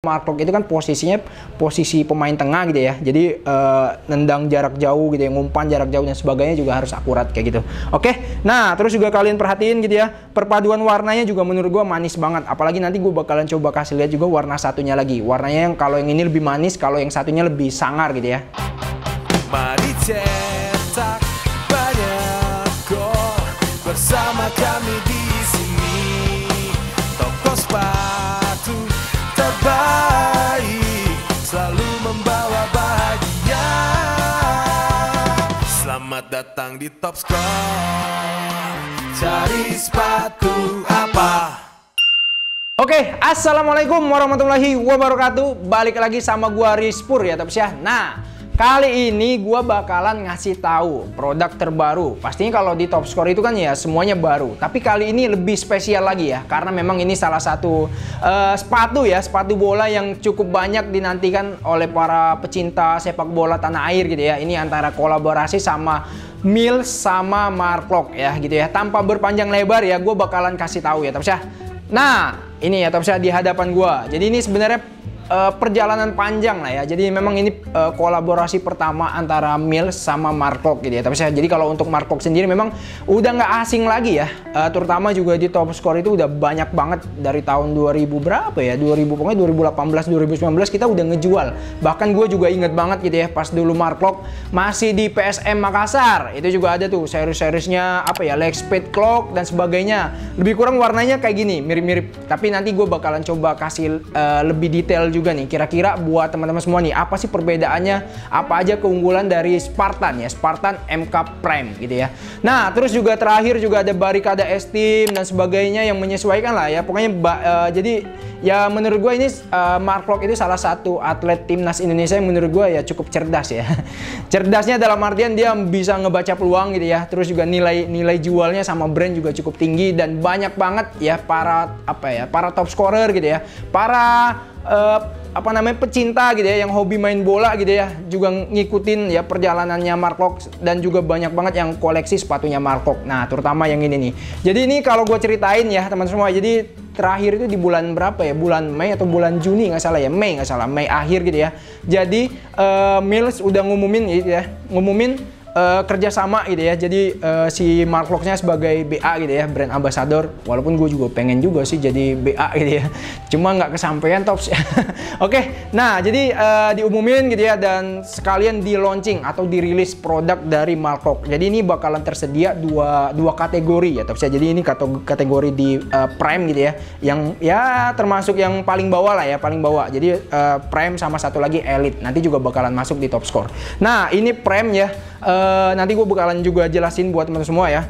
Mark Klok itu kan posisinya posisi pemain tengah gitu ya. Jadi nendang jarak jauh gitu ya, ngumpan jarak jauh dan sebagainya juga harus akurat kayak gitu. Oke, nah terus juga kalian perhatiin gitu ya, perpaduan warnanya juga menurut gue manis banget. Apalagi nanti gue bakalan coba kasih lihat juga warna satunya lagi. Warnanya yang kalau yang ini lebih manis, kalau yang satunya lebih sangar gitu ya. Mari cetak banyak gol bersama kami di sini. Toko sepatu terbaik selalu membawa bahagia. Selamat datang di Top Score. Cari sepatu apa? Oke, assalamualaikum warahmatullahi wabarakatuh. Balik lagi sama gua Rizpur ya, Tops ya. Nah, kali ini gua bakalan ngasih tahu produk terbaru. Pastinya kalau di Top Score itu kan ya semuanya baru. Tapi kali ini lebih spesial lagi ya, karena memang ini salah satu sepatu ya, sepatu bola yang cukup banyak dinantikan oleh para pecinta sepak bola tanah air gitu ya. Ini antara kolaborasi sama Mills sama Mark Klok ya gitu ya. Tanpa berpanjang lebar ya, gua bakalan kasih tahu ya, Tops ya. Nah, ini ya Tops ya di hadapan gua. Jadi ini sebenarnya perjalanan panjang lah ya. Jadi memang ini kolaborasi pertama antara Mills sama Mark Klok gitu ya. Tapi jadi kalau untuk Mark Klok sendiri memang udah nggak asing lagi ya. Terutama juga di Top Score itu udah banyak banget dari tahun 2000 berapa ya? 2000 pokoknya 2018 2019 kita udah ngejual. Bahkan gue juga inget banget gitu ya pas dulu Mark Klok masih di PSM Makassar. Itu juga ada tuh seri-serisnya apa ya? Leg Speed Clock dan sebagainya. Lebih kurang warnanya kayak gini, mirip-mirip. Tapi nanti gue bakalan coba kasih lebih detail juga nih, kira-kira buat teman-teman semua nih, apa sih perbedaannya, apa aja keunggulan dari Spartan ya, Spartan MK Prime gitu ya. Nah, terus juga terakhir juga ada Barikada S-Team dan sebagainya yang menyesuaikan lah ya. Pokoknya jadi ya menurut gue ini Mark Klok itu salah satu atlet timnas Indonesia yang menurut gue ya cukup cerdas ya. Cerdasnya dalam artian dia bisa ngebaca peluang gitu ya. Terus juga nilai jualnya sama brand juga cukup tinggi dan banyak banget ya para para top scorer gitu ya. Para pecinta gitu ya yang hobi main bola gitu ya juga ngikutin ya perjalanannya Mark Klok dan juga banyak banget yang koleksi sepatunya Mark Klok. Nah, terutama yang ini nih. Jadi ini kalau gue ceritain ya teman semua, jadi terakhir itu di bulan berapa ya, bulan Mei atau bulan Juni nggak salah ya, Mei nggak salah, Mei akhir gitu ya. Jadi Mills udah ngumumin gitu ya, kerjasama gitu ya. Jadi si Mark Kloknya sebagai BA gitu ya, brand ambassador. Walaupun gue juga pengen juga sih jadi BA gitu ya, cuma nggak kesampaian Tops ya. Oke, nah jadi diumumin gitu ya dan sekalian di launching atau dirilis produk dari Mark Klok. Jadi ini bakalan tersedia dua kategori ya Tops ya. Jadi ini kategori di Prime gitu ya, yang ya termasuk yang paling bawah lah ya, paling bawah. Jadi Prime sama satu lagi Elite nanti juga bakalan masuk di Top Score. Nah, ini Prime ya. Nanti gue bakalan juga jelasin buat teman semua ya.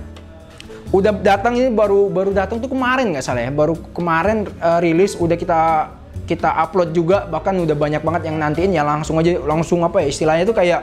Udah datang ini baru datang tuh kemarin nggak salah ya. Baru kemarin rilis udah kita upload juga, bahkan udah banyak banget yang nantiin ya, langsung apa ya istilahnya itu kayak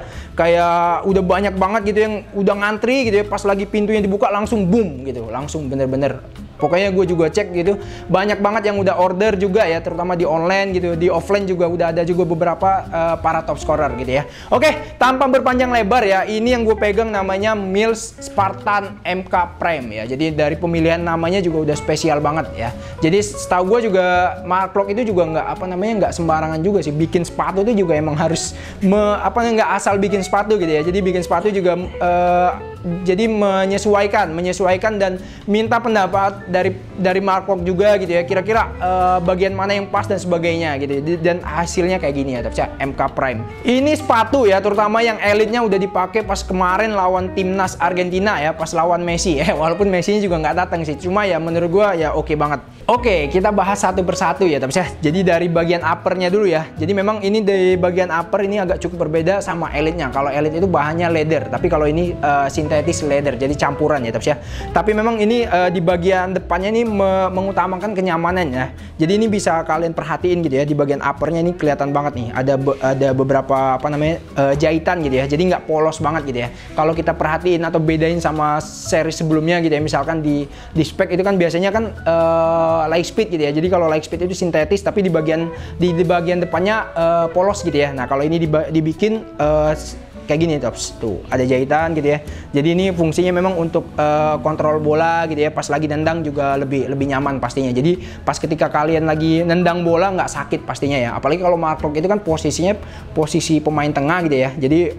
udah banyak banget gitu yang udah ngantri gitu ya, pas lagi pintunya dibuka langsung boom gitu, langsung bener-bener. Pokoknya gue juga cek gitu, banyak banget yang udah order juga ya, terutama di online gitu, di offline juga udah ada juga beberapa para top scorer gitu ya. Oke, tanpa berpanjang lebar ya, ini yang gue pegang namanya Mills Spartan MK Prime ya. Jadi dari pemilihan namanya juga udah spesial banget ya. Jadi setahu gue juga Mark Klok itu juga nggak sembarangan juga sih, bikin sepatu itu juga emang harus nggak asal bikin sepatu gitu ya. Jadi bikin sepatu juga jadi menyesuaikan dan minta pendapat dari Mark Klok juga gitu ya, kira-kira bagian mana yang pas dan sebagainya gitu, dan hasilnya kayak gini ya Tops ya, MK Prime. Ini sepatu ya, terutama yang elitnya udah dipakai pas kemarin lawan timnas Argentina ya, pas lawan Messi ya. Walaupun Messi juga nggak datang sih, cuma ya menurut gua ya oke banget. Oke, kita bahas satu persatu ya Tops ya. Jadi dari bagian uppernya dulu ya. Jadi memang ini dari bagian upper ini agak cukup berbeda sama elitnya. Kalau elit itu bahannya leather, tapi kalau ini sintetis leather, jadi campuran ya Tops ya. Tapi memang ini di bagian depannya ini mengutamakan kenyamanan ya. Jadi ini bisa kalian perhatiin gitu ya, di bagian uppernya ini kelihatan banget nih ada beberapa jahitan gitu ya. Jadi nggak polos banget gitu ya. Kalau kita perhatiin atau bedain sama seri sebelumnya gitu ya, misalkan di spek itu kan biasanya kan Light Speed gitu ya. Jadi kalau Light Speed itu sintetis, tapi di bagian depannya polos gitu ya. Nah, kalau ini dibikin kayak gini Tops. Tuh, ada jahitan gitu ya. Jadi ini fungsinya memang untuk kontrol bola gitu ya. Pas lagi nendang juga lebih nyaman pastinya. Jadi pas ketika kalian lagi nendang bola nggak sakit pastinya ya. Apalagi kalau Mark Lock itu kan posisinya posisi pemain tengah gitu ya. Jadi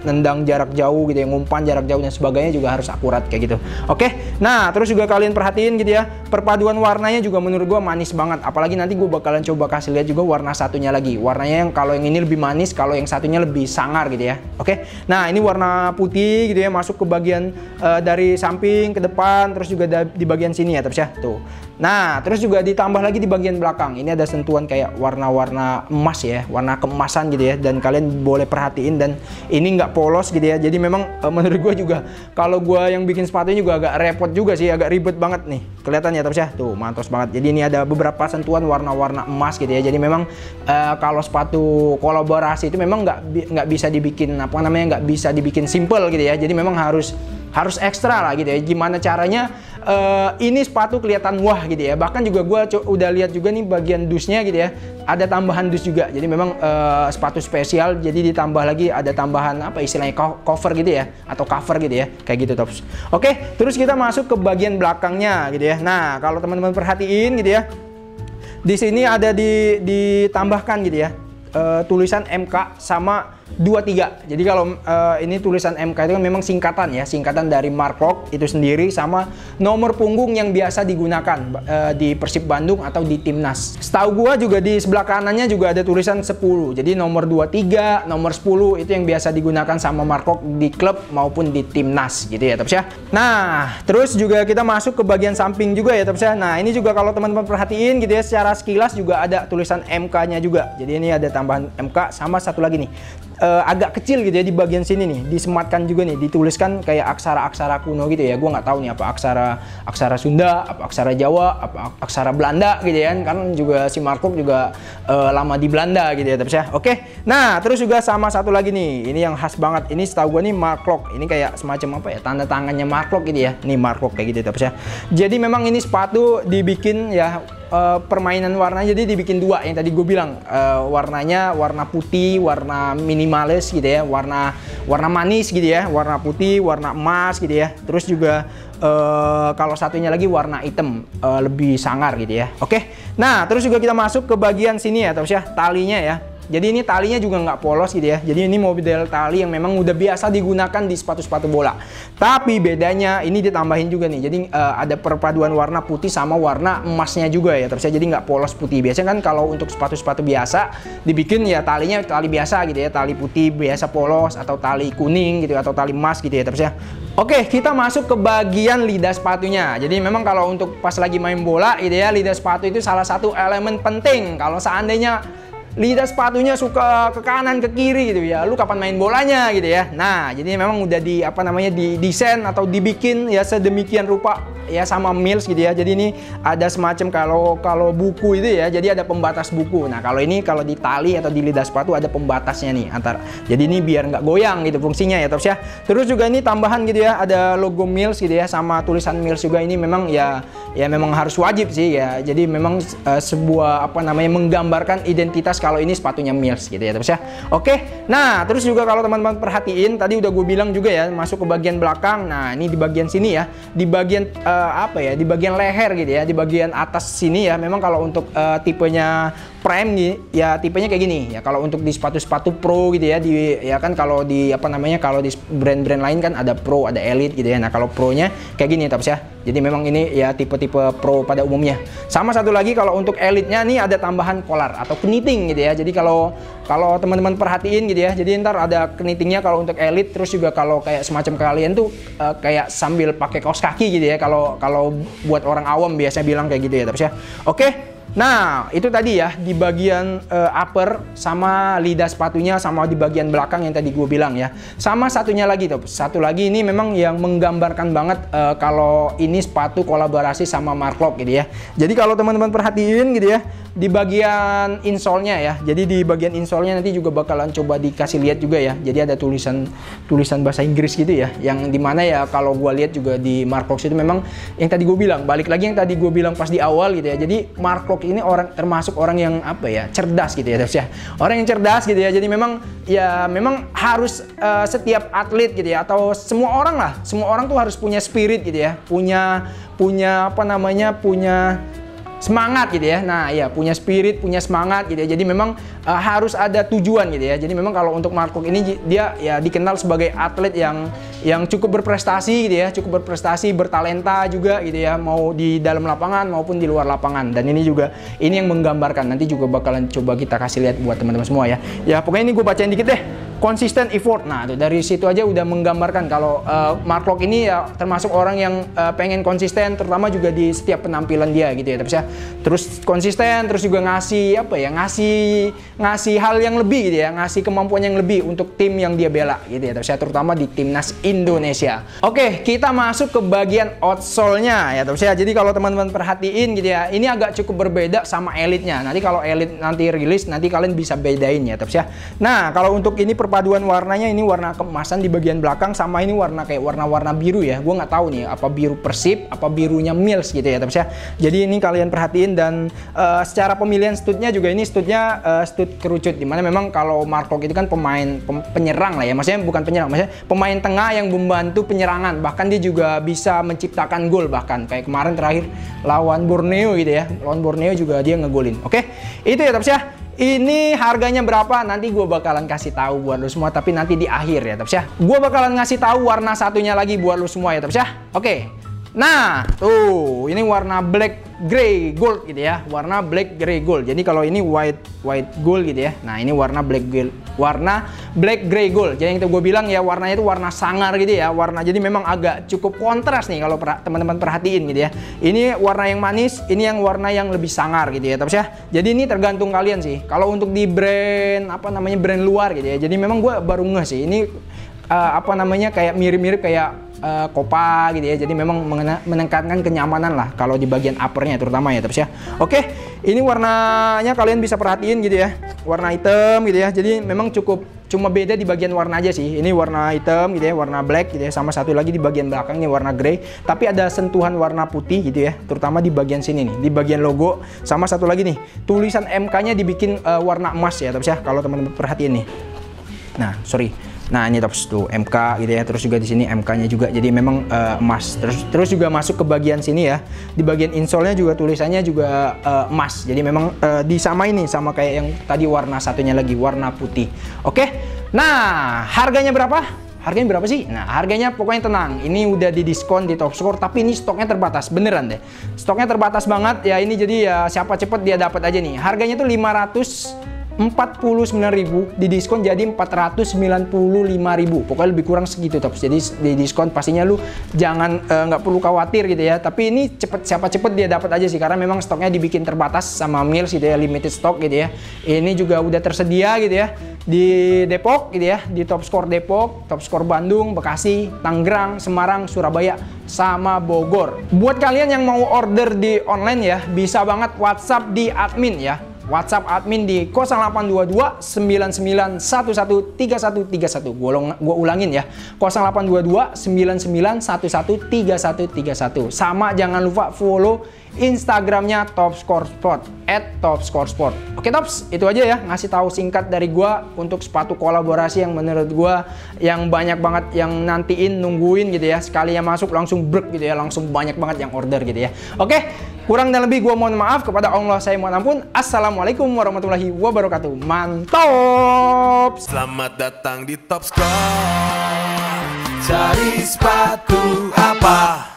nendang jarak jauh gitu ya, ngumpan jarak jauh dan sebagainya juga harus akurat kayak gitu. Oke. Nah, terus juga kalian perhatiin gitu ya. Perpaduan warnanya juga menurut gua manis banget. Apalagi nanti gue bakalan coba kasih lihat juga warna satunya lagi. Warnanya yang kalau yang ini lebih manis, kalau yang satunya lebih sangar gitu ya. Oke. Nah, ini warna putih gitu ya, masuk ke bagian dari samping ke depan, terus juga di bagian sini ya, terus ya. Tuh. Nah, terus juga ditambah lagi di bagian belakang. Ini ada sentuhan kayak warna-warna emas ya, warna keemasan gitu ya. Dan kalian boleh perhatiin dan ini nggak polos gitu ya. Jadi memang menurut gue juga kalau gue yang bikin sepatunya juga agak repot juga sih, agak ribet banget nih. Kelihatan ya terus ya. Tuh, mantos banget. Jadi ini ada beberapa sentuhan warna-warna emas gitu ya. Jadi memang kalau sepatu kolaborasi itu memang nggak bisa dibikin apa namanya, nggak bisa dibikin simple gitu ya. Jadi memang harus ekstra lah gitu ya. Gimana caranya ini sepatu kelihatan wah gitu ya. Bahkan juga gue udah lihat juga nih bagian dusnya gitu ya. Ada tambahan dus juga. Jadi memang sepatu spesial. Jadi ditambah lagi ada tambahan apa istilahnya cover gitu ya, atau cover gitu ya. Kayak gitu Tops. Oke, terus kita masuk ke bagian belakangnya gitu ya. Nah, kalau teman-teman perhatiin gitu ya. Di sini ada ditambahkan gitu ya. Tulisan MK sama 23. Jadi kalau ini tulisan MK itu kan memang singkatan ya, singkatan dari Mark Lock itu sendiri sama nomor punggung yang biasa digunakan di Persib Bandung atau di Timnas. Setahu gua juga di sebelah kanannya juga ada tulisan 10. Jadi nomor 23, nomor 10 itu yang biasa digunakan sama Mark Lock di klub maupun di Timnas gitu ya, Tops ya. Nah, terus juga kita masuk ke bagian samping juga ya, Tops ya. Nah, ini juga kalau teman-teman perhatiin gitu ya, secara sekilas juga ada tulisan MK-nya juga. Jadi ini ada tambahan MK sama satu lagi nih. Agak kecil gitu ya di bagian sini nih, disematkan juga nih, dituliskan kayak aksara-aksara kuno gitu ya. Gue nggak tahu nih apa aksara Sunda, apa aksara Jawa, apa aksara Belanda gitu ya. Kan juga si Mark Lock juga lama di Belanda gitu ya, tapi ya. Oke. Nah, terus juga sama satu lagi nih, ini yang khas banget. Ini setahu gue nih Mark Lock. Ini kayak semacam apa ya, tanda tangannya Mark Lock gitu ya. Nih Mark Lock kayak gitu, tapi ya. Jadi memang ini sepatu dibikin ya permainan warna, jadi dibikin dua yang tadi gue bilang, warnanya warna putih, warna minimalis gitu ya, warna manis gitu ya, warna putih, warna emas gitu ya. Terus juga kalau satunya lagi warna hitam, lebih sangar gitu ya. Oke. Nah, terus juga kita masuk ke bagian sini ya, terus ya, talinya ya. Jadi ini talinya juga nggak polos gitu ya. Jadi ini model tali yang memang udah biasa digunakan di sepatu-sepatu bola. Tapi bedanya ini ditambahin juga nih. Jadi ada perpaduan warna putih sama warna emasnya juga ya. Terus ya, jadi nggak polos putih. Biasanya kan kalau untuk sepatu-sepatu biasa dibikin ya talinya tali biasa gitu ya. Tali putih biasa polos atau tali kuning gitu atau tali emas gitu ya. Terus ya. Oke, kita masuk ke bagian lidah sepatunya. Jadi memang kalau untuk pas lagi main bola gitu ya, lidah sepatu itu salah satu elemen penting. Kalau seandainya lidah sepatunya suka ke kanan ke kiri gitu ya, lu kapan main bolanya gitu ya. Nah, jadi memang udah didesain atau dibikin ya sedemikian rupa ya sama Mills gitu ya. Jadi ini ada semacam kalau buku itu ya, jadi ada pembatas buku. Nah, kalau ini kalau di tali atau di lidah sepatu ada pembatasnya nih antar. Jadi ini biar nggak goyang gitu fungsinya ya, Tops ya. Terus juga ini tambahan gitu ya, ada logo Mills gitu ya sama tulisan Mills juga. Ini memang ya memang harus wajib sih ya. Jadi memang sebuah menggambarkan identitas kalau ini sepatunya Mills gitu ya, Tops ya. Oke. Nah, terus juga kalau teman-teman perhatiin tadi udah gue bilang juga ya, masuk ke bagian belakang. Nah, ini di bagian sini ya, di bagian di bagian leher gitu ya, di bagian atas sini ya. Memang kalau untuk tipenya Prime nih ya, tipenya kayak gini ya. Kalau untuk di sepatu-sepatu pro gitu ya, ya kan kalau di kalau di brand-brand lain kan ada pro, ada elite gitu ya. Nah, kalau pro-nya kayak gini, Tops ya. Jadi memang ini ya tipe-tipe pro pada umumnya. Sama satu lagi kalau untuk elite-nya nih ada tambahan collar atau keniting gitu ya. Jadi kalau teman-teman perhatiin gitu ya, jadi ntar ada kenitingnya kalau untuk elite. Terus juga kalau kayak semacam kalian tuh kayak sambil pakai kaos kaki gitu ya. Kalau buat orang awam biasa bilang kayak gitu ya, Tops ya. Oke. Nah, itu tadi ya di bagian upper sama lidah sepatunya sama di bagian belakang yang tadi gue bilang ya. Sama satunya lagi tuh, satu lagi ini memang yang menggambarkan banget kalau ini sepatu kolaborasi sama Mark Lock gitu ya. Jadi kalau teman-teman perhatiin gitu ya, di bagian insole-nya ya. Jadi di bagian insole-nya nanti juga bakalan coba dikasih lihat juga ya. Jadi ada tulisan bahasa Inggris gitu ya, yang dimana ya kalau gue lihat juga di Mark Lock itu memang yang tadi gue bilang, balik lagi yang tadi gue bilang pas di awal gitu ya. Jadi Mark Lock ini termasuk orang yang apa ya, cerdas gitu ya, ya. Orang yang cerdas gitu ya. Jadi memang harus setiap atlet gitu ya, atau semua orang lah, semua orang tuh harus punya spirit gitu ya, punya apa namanya, punya semangat gitu ya. Nah ya, punya spirit, punya semangat gitu ya. Jadi memang harus ada tujuan gitu ya. Jadi memang kalau untuk Mark Klok ini, dia ya dikenal sebagai atlet yang cukup berprestasi gitu ya, cukup berprestasi, bertalenta juga gitu ya, mau di dalam lapangan maupun di luar lapangan. Dan ini juga, ini yang menggambarkan, nanti juga bakalan coba kita kasih lihat buat teman-teman semua ya. Ya pokoknya ini gue bacain dikit deh. Consistent effort. Nah, tuh, dari situ aja udah menggambarkan kalau Mark Klok ini ya termasuk orang yang pengen konsisten, terutama juga di setiap penampilan dia gitu ya. Terus konsisten, terus juga ngasih apa ya, ngasih hal yang lebih gitu ya, ngasih kemampuan yang lebih untuk tim yang dia bela gitu ya. Terutama di timnas Indonesia. Oke, kita masuk ke bagian outsole-nya ya. Jadi kalau teman-teman perhatiin gitu ya, ini agak cukup berbeda sama elitnya. Nanti kalau elit nanti rilis, nanti kalian bisa bedain ya. Nah, kalau untuk ini perpaduan warnanya, ini warna keemasan di bagian belakang, sama ini warna kayak warna-warna biru ya. Gue nggak tahu nih apa biru Persib, apa birunya Mills gitu ya. Jadi ini kalian perhatiin, dan secara pemilihan studnya juga, ini studnya stud kerucut, dimana memang kalau Mark Klok itu kan penyerang lah ya, maksudnya bukan penyerang, maksudnya pemain tengah yang membantu penyerangan, bahkan dia juga bisa menciptakan gol, bahkan kayak kemarin terakhir lawan Borneo gitu ya, lawan Borneo juga dia ngegolin. Oke, itu ya Ini harganya berapa? Nanti gue bakalan kasih tahu buat lo semua, tapi nanti di akhir ya, Gue bakalan ngasih tahu warna satunya lagi buat lo semua ya, Oke. Nah, tuh, ini warna black grey gold gitu ya. Warna black grey gold. Jadi kalau ini white gold gitu ya. Nah, ini warna black grey gold. Jadi yang gue bilang ya, warnanya itu warna sangar gitu ya. Jadi memang agak cukup kontras nih kalau teman-teman perhatiin gitu ya. Ini warna yang manis, ini yang warna yang lebih sangar gitu ya, Jadi ini tergantung kalian sih. Kalau untuk di brand brand luar gitu ya. Jadi memang gue baru ngeh sih. Ini kayak mirip-mirip kayak Copa gitu ya. Jadi memang menekankan kenyamanan lah kalau di bagian uppernya terutama ya, Oke, ini warnanya kalian bisa perhatiin gitu ya, warna hitam gitu ya. Jadi memang cuma beda di bagian warna aja sih. Ini warna hitam gitu ya, warna black gitu ya, sama satu lagi di bagian belakang ini warna grey, tapi ada sentuhan warna putih gitu ya, terutama di bagian sini nih, di bagian logo, sama satu lagi nih, tulisan MK-nya dibikin warna emas ya, kalau teman-teman perhatiin nih. Nah, Nah, ini tuh MK gitu ya. Terus juga di sini MK-nya juga. Jadi memang emas. Terus juga masuk ke bagian sini ya. Di bagian insole-nya juga tulisannya juga emas. Jadi memang disamain nih sama kayak yang tadi warna satunya lagi, warna putih. Oke. Nah, harganya berapa? Harganya berapa sih? Nah, harganya pokoknya tenang. Ini udah didiskon di Top Score, tapi ini stoknya terbatas, beneran deh. Stoknya terbatas banget ya ini, jadi ya siapa cepet dia dapat aja nih. Harganya tuh 549.000, di diskon jadi 495.000. Pokoknya lebih kurang segitu, Tops. Jadi di diskon pastinya lu jangan nggak perlu khawatir gitu ya. Tapi ini siapa cepet dia dapat aja sih, karena memang stoknya dibikin terbatas sama Mills gitu ya, limited stock gitu ya. Ini juga udah tersedia gitu ya di Depok gitu ya, di Top Score Depok, Top Score Bandung, Bekasi, Tangerang, Semarang, Surabaya, sama Bogor. Buat kalian yang mau order di online ya, bisa banget WhatsApp di admin ya. WhatsApp admin di 0822 9911 3131. Gua ulangin ya. 0822 9911 3131. Sama jangan lupa follow Instagramnya Top Score Sport @topscoresport. Oke Tops, itu aja ya ngasih tahu singkat dari gua untuk sepatu kolaborasi yang menurut gua yang banyak banget yang nantiin, nungguin gitu ya. Sekalinya masuk langsung brek gitu ya, langsung banyak banget yang order gitu ya. Oke, kurang dan lebih gua mohon maaf, kepada Allah saya mohon ampun. Assalamualaikum warahmatullahi wabarakatuh. Mantap. Selamat datang di Top Score. Cari sepatu apa?